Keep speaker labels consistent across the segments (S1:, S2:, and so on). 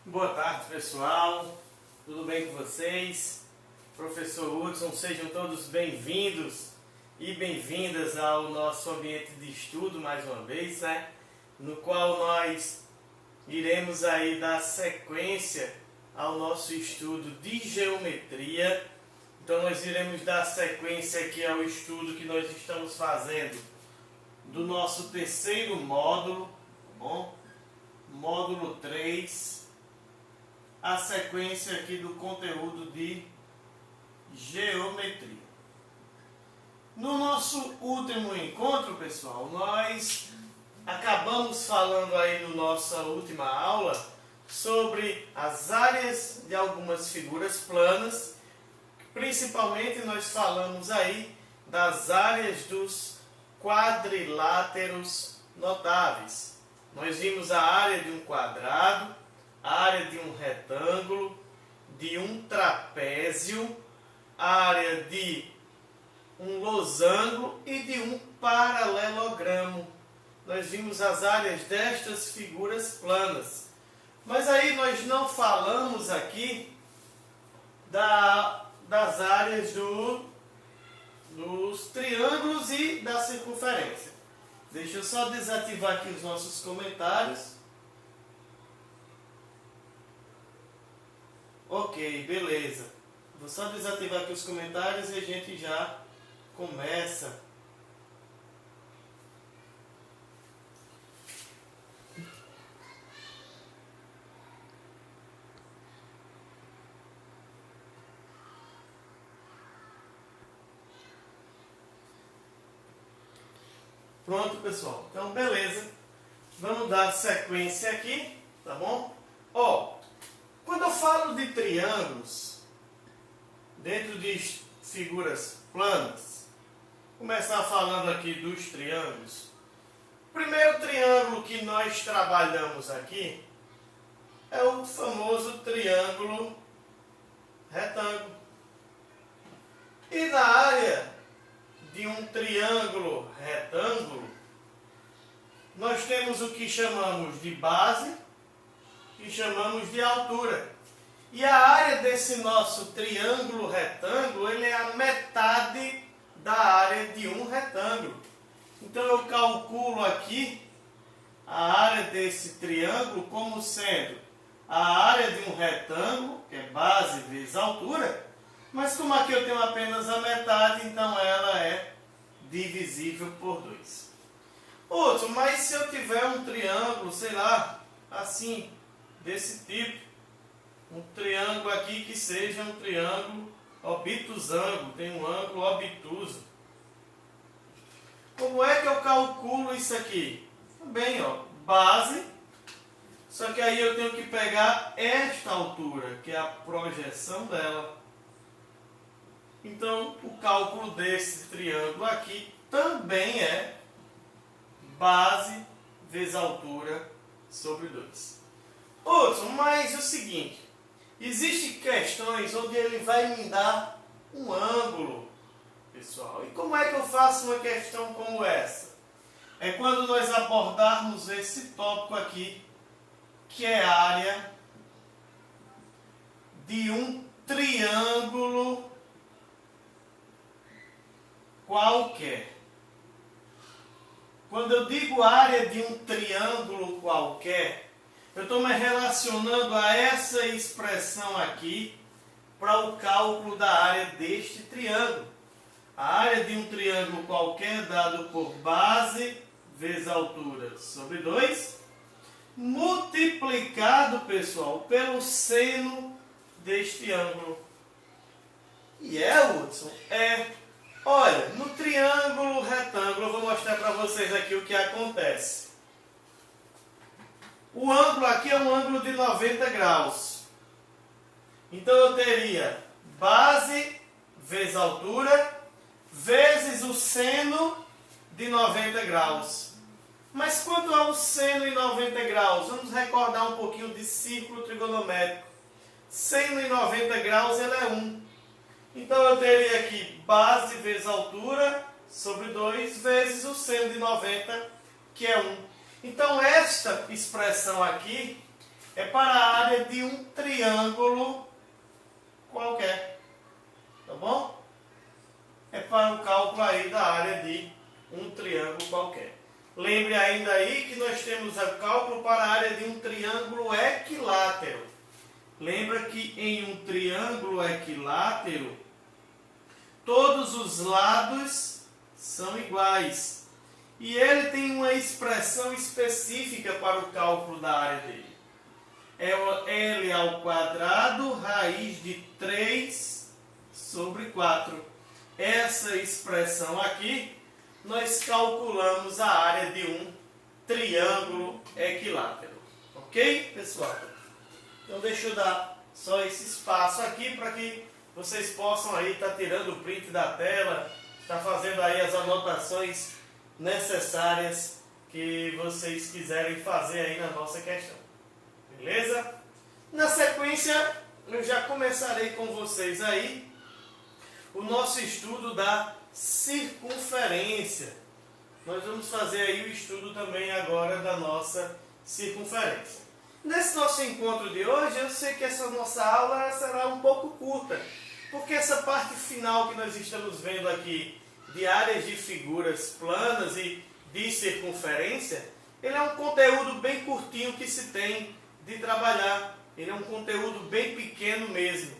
S1: Boa tarde, pessoal. Tudo bem com vocês? Professor Hudson, sejam todos bem-vindos e bem-vindas ao nosso ambiente de estudo mais uma vez, né? No qual nós iremos aí dar sequência ao nosso estudo de geometria. Então nós iremos dar sequência aqui ao estudo que nós estamos fazendo do nosso terceiro módulo, tá bom? Módulo 3, a sequência aqui do conteúdo de geometria. No nosso último encontro, pessoal, nós acabamos falando aí na nossa última aula sobre as áreas de algumas figuras planas. Principalmente nós falamos aí das áreas dos quadriláteros notáveis. Nós vimos a área de um quadrado, a área de um retângulo, de um trapézio, a área de um losango e de um paralelogramo. Nós vimos as áreas destas figuras planas. Mas aí nós não falamos aqui das áreas dos triângulos e da circunferência. Deixa eu só desativar aqui os nossos comentários. Ok, beleza. Vou só desativar aqui os comentários e a gente já começa. Pronto, pessoal. Então, beleza. Vamos dar sequência aqui, tá bom? Quando eu falo de triângulos, dentro de figuras planas, começar falando aqui dos triângulos. O primeiro triângulo que nós trabalhamos aqui é o famoso triângulo retângulo. E na área de um triângulo retângulo, nós temos o que chamamos de base e chamamos de altura. E a área desse nosso triângulo retângulo, ele é a metade da área de um retângulo. Então eu calculo aqui a área desse triângulo como sendo a área de um retângulo, que é base vezes altura, mas como aqui eu tenho apenas a metade, então ela é divisível por 2. Outro, mas se eu tiver um triângulo, sei lá, assim, desse tipo, um triângulo aqui que seja um triângulo obtusango, tem um ângulo obtuso. Como é que eu calculo isso aqui? Bem, base, só que aí eu tenho que pegar esta altura, que é a projeção dela. Então, o cálculo desse triângulo aqui também é base vezes altura sobre 2. Outro, mas é o seguinte, existem questões onde ele vai me dar um ângulo, pessoal. E como é que eu faço uma questão como essa? É quando nós abordarmos esse tópico aqui, que é a área de um triângulo qualquer. Quando eu digo área de um triângulo qualquer, eu estou me relacionando a essa expressão aqui para o cálculo da área deste triângulo. A área de um triângulo qualquer dado por base vezes altura sobre 2, multiplicado, pessoal, pelo seno deste ângulo. E Hudson? Olha, no triângulo retângulo, eu vou mostrar para vocês aqui o que acontece. O ângulo aqui é um ângulo de 90 graus. Então eu teria base vezes altura vezes o seno de 90 graus. Mas quanto ao seno em 90 graus? Vamos recordar um pouquinho de círculo trigonométrico. Seno em 90 graus ele é 1. Então eu teria aqui base vezes altura sobre 2 vezes o seno de 90, que é 1. Então esta expressão aqui é para a área de um triângulo qualquer. Tá bom? É para o cálculo aí da área de um triângulo qualquer. Lembre ainda aí que nós temos o cálculo para a área de um triângulo equilátero. Lembra que em um triângulo equilátero, todos os lados são iguais. E ele tem uma expressão específica para o cálculo da área dele. É o L ao quadrado raiz de 3 sobre 4. Essa expressão aqui, nós calculamos a área de um triângulo equilátero. Ok, pessoal? Então deixa eu dar só esse espaço aqui para que vocês possam aí estar tirando o print da tela, estar fazendo aí as anotações necessárias que vocês quiserem fazer aí na nossa questão. Beleza? Na sequência, eu já começarei com vocês aí o nosso estudo da circunferência. Nós vamos fazer aí o estudo também agora da nossa circunferência. Nesse nosso encontro de hoje, eu sei que essa nossa aula será um pouco curta, porque essa parte final que nós estamos vendo aqui, de áreas de figuras planas e de circunferência, ele é um conteúdo bem curtinho que se tem de trabalhar. Ele é um conteúdo bem pequeno mesmo.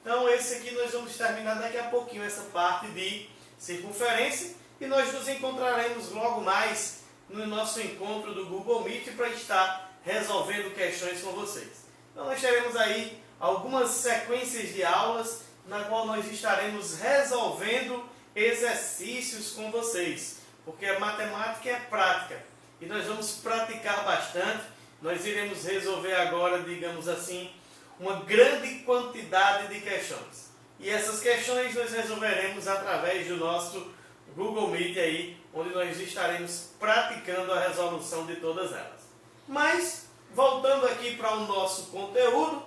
S1: Então esse aqui nós vamos terminar daqui a pouquinho, essa parte de circunferência, e nós nos encontraremos logo mais no nosso encontro do Google Meet para estar resolvendo questões com vocês. Então nós teremos aí algumas sequências de aulas na qual nós estaremos resolvendo exercícios com vocês, porque a matemática é prática e nós vamos praticar bastante. Nós iremos resolver agora, digamos assim, uma grande quantidade de questões. E essas questões nós resolveremos através do nosso Google Meet aí, onde nós estaremos praticando a resolução de todas elas. Mas, voltando aqui para o nosso conteúdo,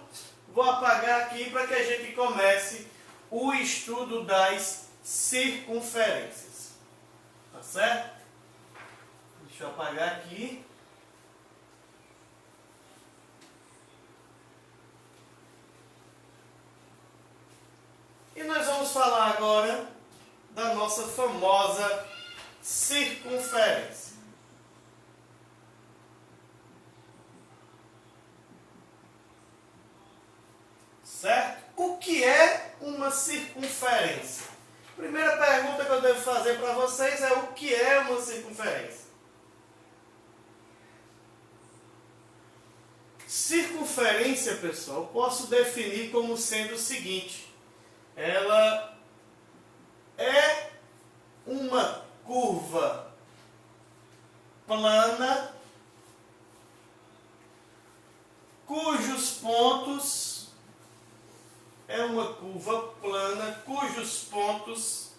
S1: vou apagar aqui para que a gente comece o estudo das circunferências. Tá certo? Deixa eu apagar aqui. E nós vamos falar agora da nossa famosa circunferência. Certo? O que é uma circunferência? Primeira pergunta que eu devo fazer para vocês é: o que é uma circunferência? Circunferência, pessoal, posso definir como sendo o seguinte: ela é uma curva plana cujos pontos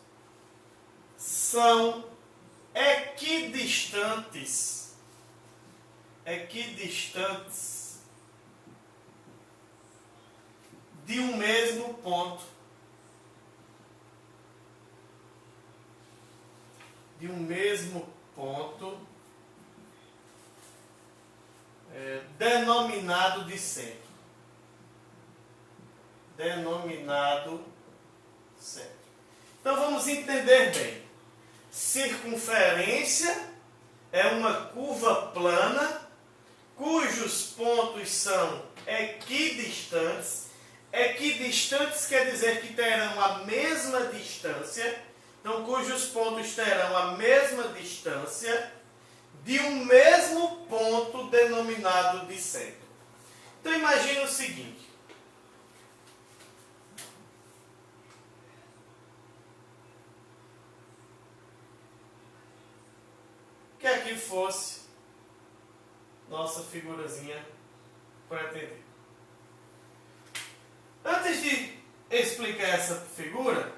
S1: são equidistantes de um mesmo ponto. Denominado de centro. Então vamos entender bem. Circunferência é uma curva plana cujos pontos são equidistantes. Equidistantes quer dizer que terão a mesma distância. Então, cujos pontos terão a mesma distância de um mesmo ponto denominado de centro. Então, imagine o seguinte. Que aqui fosse nossa figurazinha pretendida. Antes de explicar essa figura,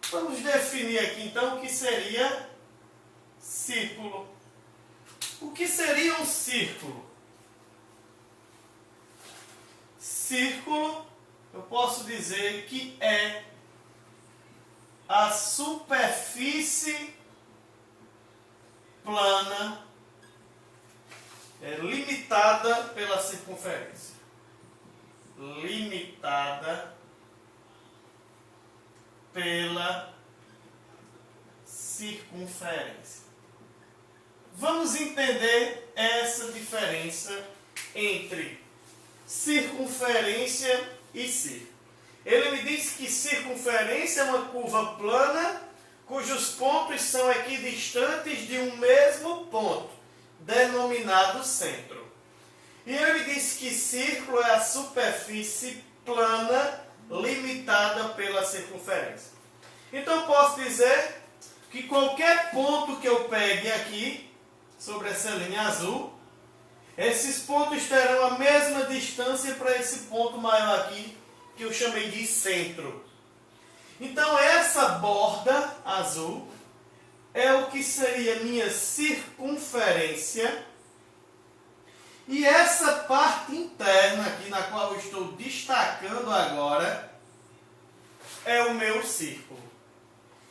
S1: vamos definir aqui então o que seria círculo. O que seria um círculo? Círculo, eu posso dizer que é a superfície plana limitada pela circunferência. limitada pela circunferência. Vamos entender essa diferença entre circunferência e círculo. Ele me diz que circunferência é uma curva plana cujos pontos são equidistantes de um mesmo ponto, denominado centro. E ele me diz que círculo é a superfície plana limitada pela circunferência. Então eu posso dizer que qualquer ponto que eu pegue aqui, sobre essa linha azul, esses pontos terão a mesma distância para esse ponto maior aqui, que eu chamei de centro. Então essa borda azul é o que seria minha circunferência. E essa parte interna aqui, na qual eu estou destacando agora, é o meu círculo.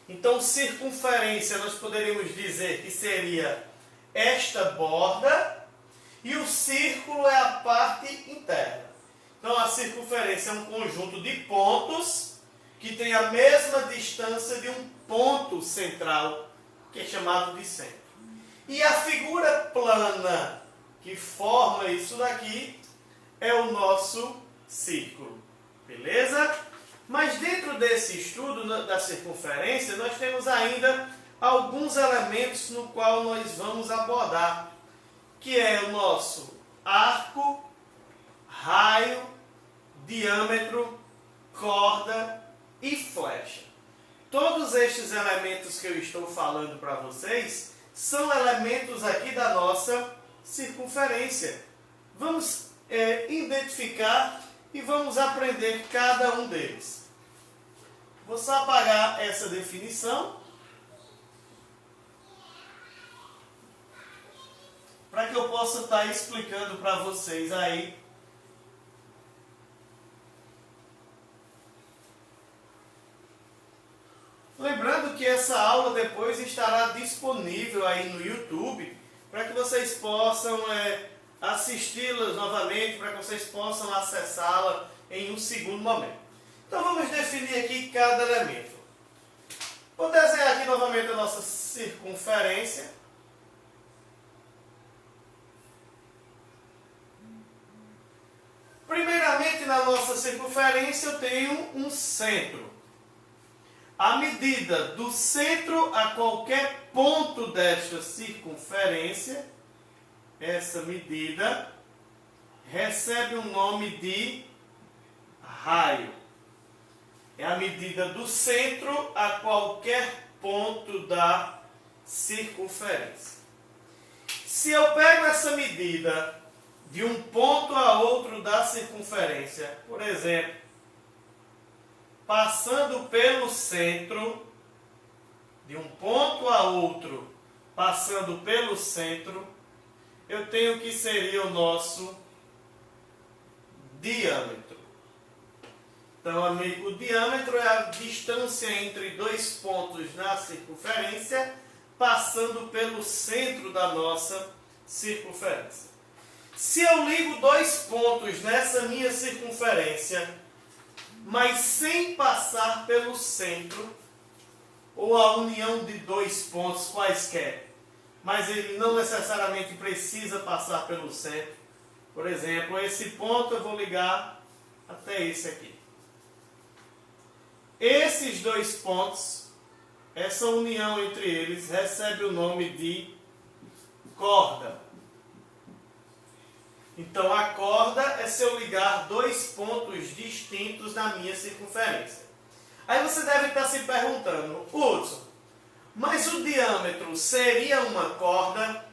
S1: Então circunferência nós poderíamos dizer que seria esta borda, e o círculo é a parte interna. Então a circunferência é um conjunto de pontos que tem a mesma distância de um ponto central, que é chamado de centro. E a figura plana que forma isso daqui é o nosso círculo. Beleza? Mas dentro desse estudo da circunferência, nós temos ainda alguns elementos no qual nós vamos abordar, que é o nosso arco, raio, diâmetro, corda e flecha. Todos estes elementos que eu estou falando para vocês são elementos aqui da nossa circunferência. Vamos identificar e vamos aprender cada um deles. Vou só apagar essa definição para que eu possa estar explicando para vocês aí. Lembrando que essa aula depois estará disponível aí no YouTube, para que vocês possam assisti-las novamente, para que vocês possam acessá-la em um segundo momento. Então vamos definir aqui cada elemento. Vou desenhar aqui novamente a nossa circunferência. Primeiramente, na nossa circunferência eu tenho um centro. A medida do centro a qualquer ponto desta circunferência, essa medida, recebe o nome de raio. É a medida do centro a qualquer ponto da circunferência. Se eu pego essa medida de um ponto a outro da circunferência, por exemplo, passando pelo centro, de um ponto a outro, passando pelo centro, eu tenho o que seria o nosso diâmetro. Então, o diâmetro é a distância entre dois pontos na circunferência, passando pelo centro da nossa circunferência. Se eu ligo dois pontos nessa minha circunferência, mas sem passar pelo centro, ou a união de dois pontos quaisquer, mas ele não necessariamente precisa passar pelo centro. Por exemplo, esse ponto eu vou ligar até esse aqui. Esses dois pontos, essa união entre eles, recebe o nome de corda. Então, a corda é se eu ligar dois pontos distintos na minha circunferência. Aí você deve estar se perguntando, Hudson, mas o diâmetro seria uma corda?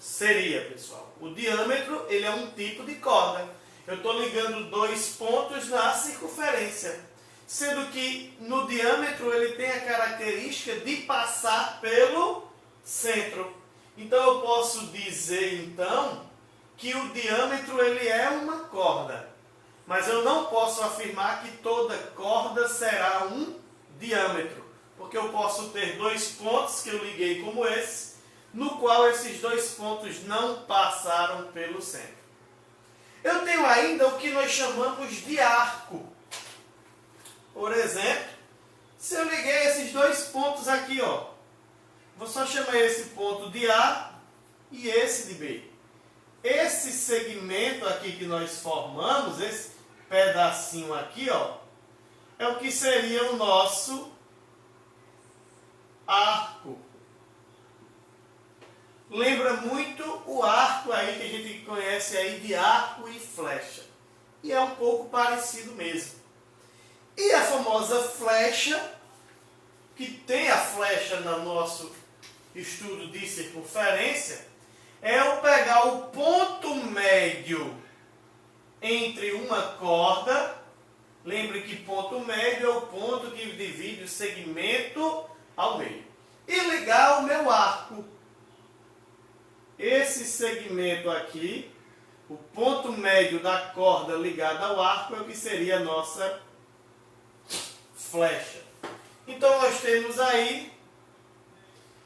S1: Seria, pessoal. O diâmetro, ele é um tipo de corda. Eu estou ligando dois pontos na circunferência, sendo que no diâmetro ele tem a característica de passar pelo centro. Então, eu posso dizer, então, que o diâmetro ele é uma corda, mas eu não posso afirmar que toda corda será um diâmetro, porque eu posso ter dois pontos que eu liguei como esse, no qual esses dois pontos não passaram pelo centro. Eu tenho ainda o que nós chamamos de arco. Por exemplo, se eu liguei esses dois pontos aqui, ó, vou só chamar esse ponto de A e esse de B. Esse segmento aqui que nós formamos, esse pedacinho aqui, ó, é o que seria o nosso arco. Lembra muito o arco aí que a gente conhece aí de arco e flecha. E é um pouco parecido mesmo. E a famosa flecha, que tem a flecha no nosso estudo de circunferência, é eu pegar o ponto médio entre uma corda. Lembre que ponto médio é o ponto que divide o segmento ao meio. E ligar o meu arco. Esse segmento aqui, o ponto médio da corda ligado ao arco, é o que seria a nossa flecha. Então nós temos aí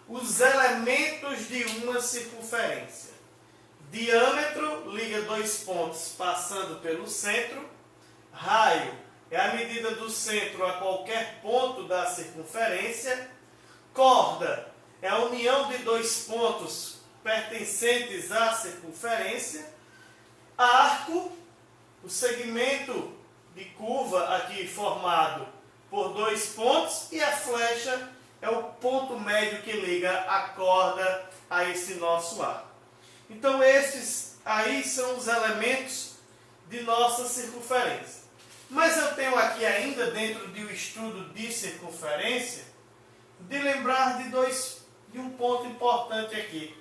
S1: os elementos de uma circunferência. Diâmetro, liga dois pontos passando pelo centro. Raio é a medida do centro a qualquer ponto da circunferência. Corda é a união de dois pontos pertencentes à circunferência. Arco, o segmento de curva aqui formado por dois pontos. E a flecha é o ponto médio que liga a corda a esse nosso arco. Então esses aí são os elementos de nossa circunferência. Mas eu tenho aqui ainda, dentro do estudo de circunferência, de lembrar de um ponto importante aqui.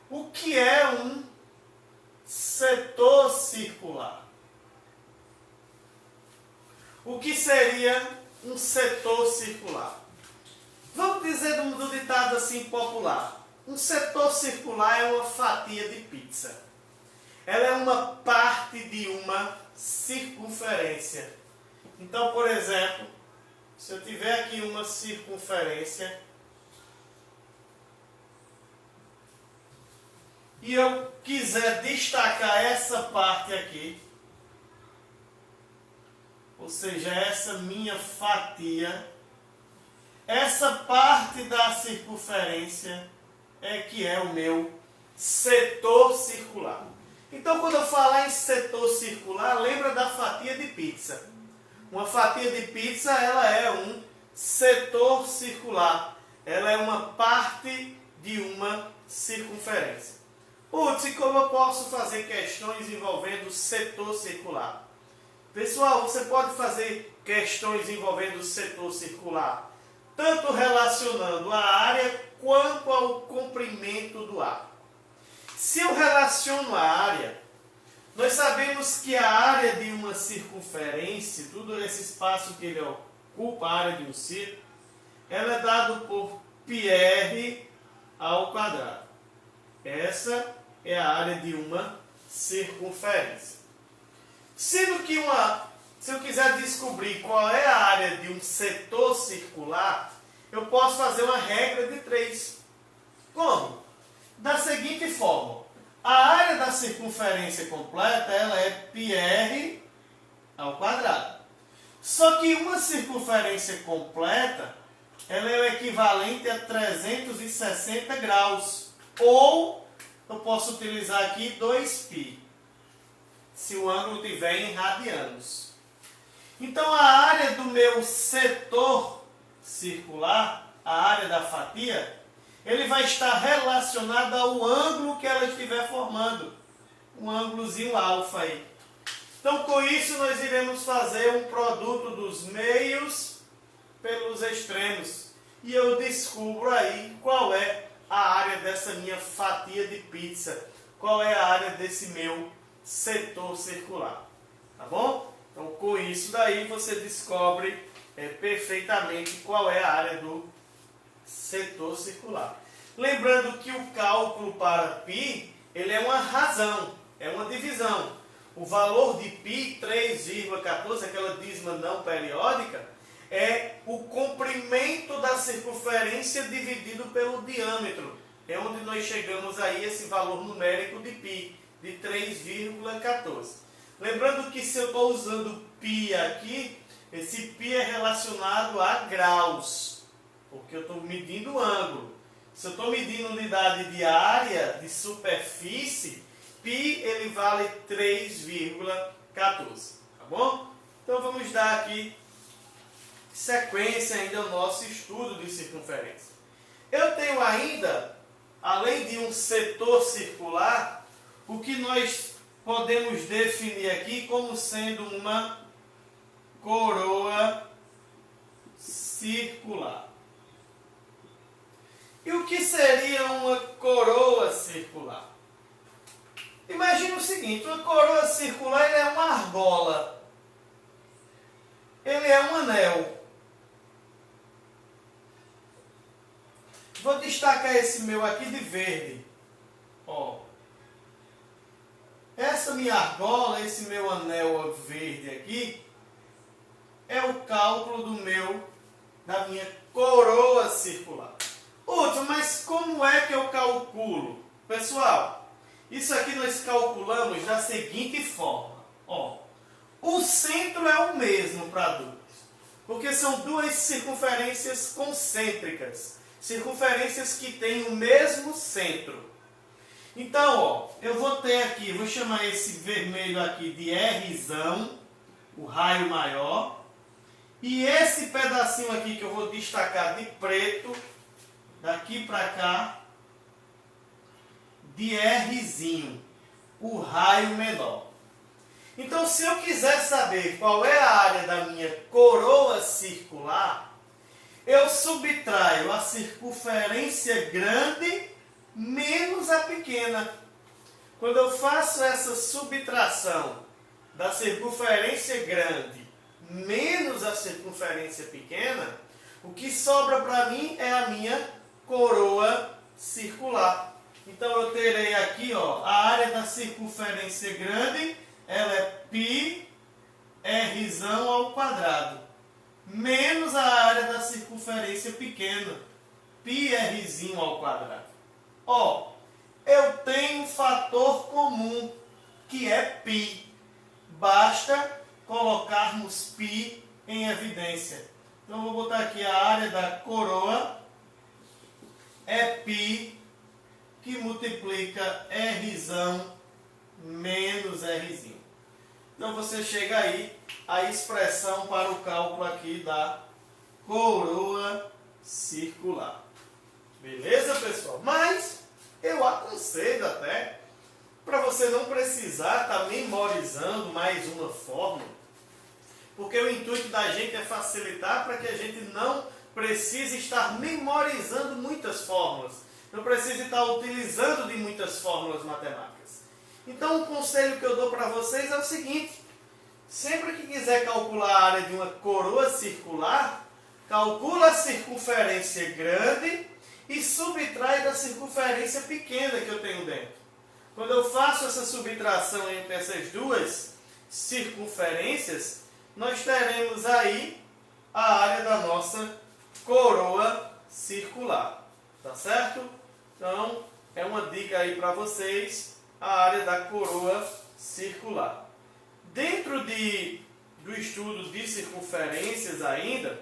S1: O que é um setor circular? O que seria um setor circular? Vamos dizer do ditado assim popular. Um setor circular é uma fatia de pizza. Ela é uma parte de uma circunferência. Então, por exemplo, se eu tiver aqui uma circunferência e eu quiser destacar essa parte aqui, ou seja, essa minha fatia, essa parte da circunferência é que é o meu setor circular. Então, quando eu falar em setor circular, lembra da fatia de pizza. Uma fatia de pizza, ela é um setor circular. Ela é uma parte de uma circunferência. Putz, e como eu posso fazer questões envolvendo setor circular? Pessoal, você pode fazer questões envolvendo o setor circular, tanto relacionando a área quanto ao comprimento do arco. Se eu relaciono a área, nós sabemos que a área de uma circunferência, todo esse espaço que ele ocupa, a área de um círculo, ela é dada por πr ao quadrado. Essa é a área de uma circunferência. Sendo que se eu quiser descobrir qual é a área de um setor circular, eu posso fazer uma regra de 3. Como? Da seguinte forma: a área da circunferência completa, ela é πr ao quadrado. Só que uma circunferência completa, ela é o equivalente a 360 graus. Ou eu posso utilizar aqui 2π, se o ângulo estiver em radianos. Então a área do meu setor circular, a área da fatia, ele vai estar relacionado ao ângulo que ela estiver formando. Um ângulozinho alfa aí. Então, com isso, nós iremos fazer um produto dos meios pelos extremos. E eu descubro aí qual é a área dessa minha fatia de pizza. Qual é a área desse meu setor circular. Tá bom? Então, com isso daí, você descobre perfeitamente qual é a área do setor circular. Lembrando que o cálculo para π, ele é uma razão, é uma divisão. O valor de π, 3,14, aquela dízima não periódica, é o comprimento da circunferência dividido pelo diâmetro. É onde nós chegamos aí esse valor numérico de π, de 3,14. Lembrando que se eu estou usando π aqui, esse π é relacionado a graus, porque eu estou medindo o ângulo. Se eu estou medindo unidade de área, de superfície, π ele vale 3,14, tá bom? Então vamos dar aqui sequência ainda ao nosso estudo de circunferência. Eu tenho ainda, além de um setor circular, o que nós podemos definir aqui como sendo uma coroa circular. E o que seria uma coroa circular? Imagine o seguinte, uma coroa circular ele é uma argola. Ele é um anel. Vou destacar esse meu aqui de verde. Ó. Essa minha argola, esse meu anel verde aqui, é o cálculo da minha coroa circular. Hudson, mas como é que eu calculo? Pessoal, isso aqui nós calculamos da seguinte forma. Ó, o centro é o mesmo para duas, porque são duas circunferências concêntricas, circunferências que têm o mesmo centro. Então, ó, eu vou ter aqui, vou chamar esse vermelho aqui de Rzão, o raio maior, e esse pedacinho aqui que eu vou destacar de preto, daqui para cá, de Rzinho, o raio menor. Então, se eu quiser saber qual é a área da minha coroa circular, eu subtraio a circunferência grande menos a pequena. Quando eu faço essa subtração da circunferência grande menos a circunferência pequena, o que sobra para mim é a minha coroa circular. Então eu terei aqui, ó, a área da circunferência grande, ela é π Rzão ao quadrado, menos a área da circunferência pequena, π Rzinho ao quadrado. Ó, eu tenho um fator comum, que é π. Basta colocarmos π em evidência. Então eu vou botar aqui a área da coroa é π, que multiplica Rzão menos Rzinho. Então você chega aí à expressão para o cálculo aqui da coroa circular. Beleza, pessoal? Mas eu aconselho até, para você não precisar estar memorizando mais uma fórmula, porque o intuito da gente é facilitar para que a gente não precise estar memorizando muitas fórmulas, não precise estar utilizando de muitas fórmulas matemáticas. Então o conselho que eu dou para vocês é o seguinte: sempre que quiser calcular a área de uma coroa circular, calcula a circunferência grande e subtrai da circunferência pequena que eu tenho dentro. Quando eu faço essa subtração entre essas duas circunferências, nós teremos aí a área da nossa coroa circular. Tá certo? Então, é uma dica aí para vocês, a área da coroa circular. Dentro do estudo de circunferências ainda,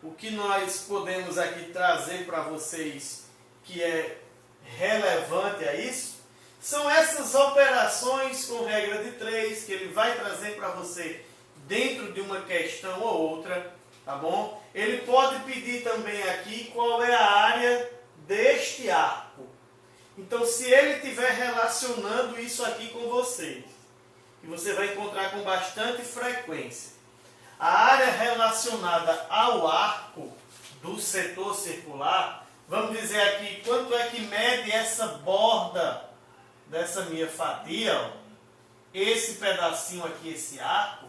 S1: o que nós podemos aqui trazer para vocês que é relevante a isso, são essas operações com regra de 3 que ele vai trazer para você dentro de uma questão ou outra, tá bom? Ele pode pedir também aqui qual é a área deste arco. Então, se ele estiver relacionando isso aqui com vocês, que você vai encontrar com bastante frequência, a área relacionada ao arco do setor circular, vamos dizer aqui, quanto é que mede essa borda dessa minha fatia, ó, esse pedacinho aqui, esse arco.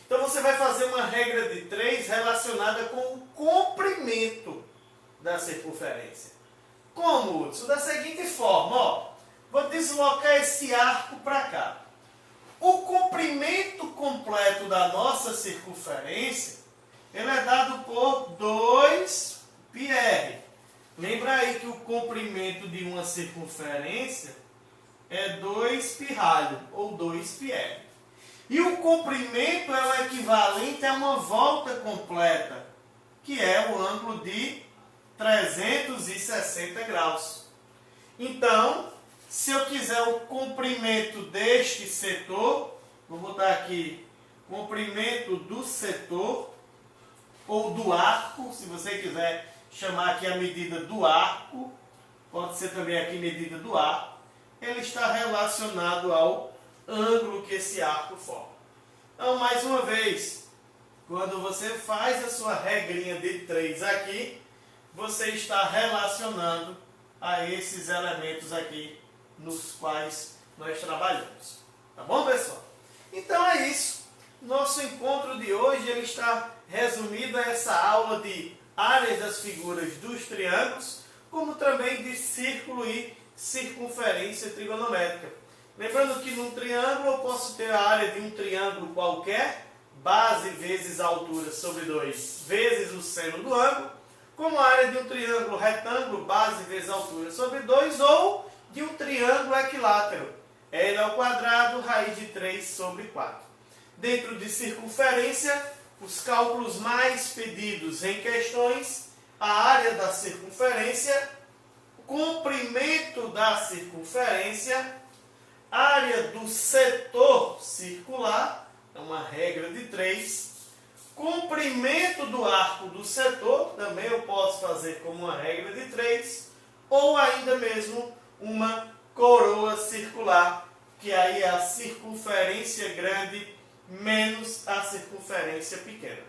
S1: Então você vai fazer uma regra de 3 relacionada com o comprimento da circunferência. Como, Hudson? Da seguinte forma, ó, vou deslocar esse arco para cá. O comprimento completo da nossa circunferência, ele é dado por 2πr. Lembra aí que o comprimento de uma circunferência é 2 pirralho, ou 2 πr. E o comprimento é o equivalente a uma volta completa, que é o ângulo de 360 graus. Então, se eu quiser o comprimento deste setor, vou botar aqui comprimento do setor, ou do arco, se você quiser chamar aqui a medida do arco, pode ser também aqui medida do arco, ele está relacionado ao ângulo que esse arco forma. Então, mais uma vez, quando você faz a sua regrinha de 3 aqui, você está relacionando a esses elementos aqui nos quais nós trabalhamos. Tá bom, pessoal? Então é isso. Nosso encontro de hoje ele está resumido a essa aula de áreas das figuras dos triângulos, como também de círculo e circunferência trigonométrica. Lembrando que num triângulo eu posso ter a área de um triângulo qualquer, base vezes a altura sobre 2 vezes o seno do ângulo, como a área de um triângulo retângulo, base vezes a altura sobre 2, ou de um triângulo equilátero, L ao quadrado, raiz de 3 sobre 4. Dentro de circunferência, os cálculos mais pedidos em questões, a área da circunferência, o comprimento da circunferência, área do setor circular, é uma regra de 3, comprimento do arco do setor, também eu posso fazer como uma regra de 3, ou ainda mesmo uma coroa circular, que aí é a circunferência grande menos a circunferência pequena.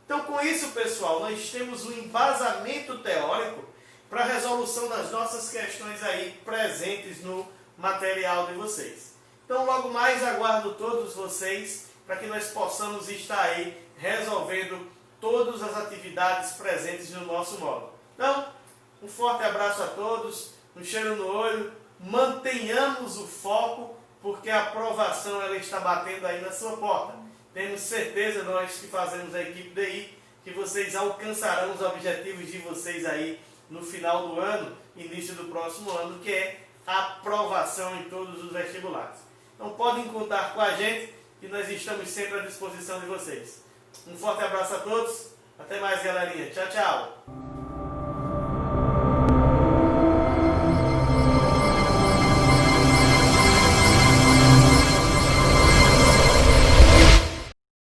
S1: Então, com isso, pessoal, nós temos um embasamento teórico para a resolução das nossas questões aí presentes no material de vocês. Então, logo mais aguardo todos vocês para que nós possamos estar aí resolvendo todas as atividades presentes no nosso módulo. Então, um forte abraço a todos, um cheiro no olho, mantenhamos o foco, porque a aprovação ela está batendo aí na sua porta. Temos certeza, nós que fazemos a equipe DI, que vocês alcançarão os objetivos de vocês aí no final do ano, início do próximo ano, que é a aprovação em todos os vestibulares. Então podem contar com a gente, que nós estamos sempre à disposição de vocês. Um forte abraço a todos, até mais galerinha, tchau, tchau!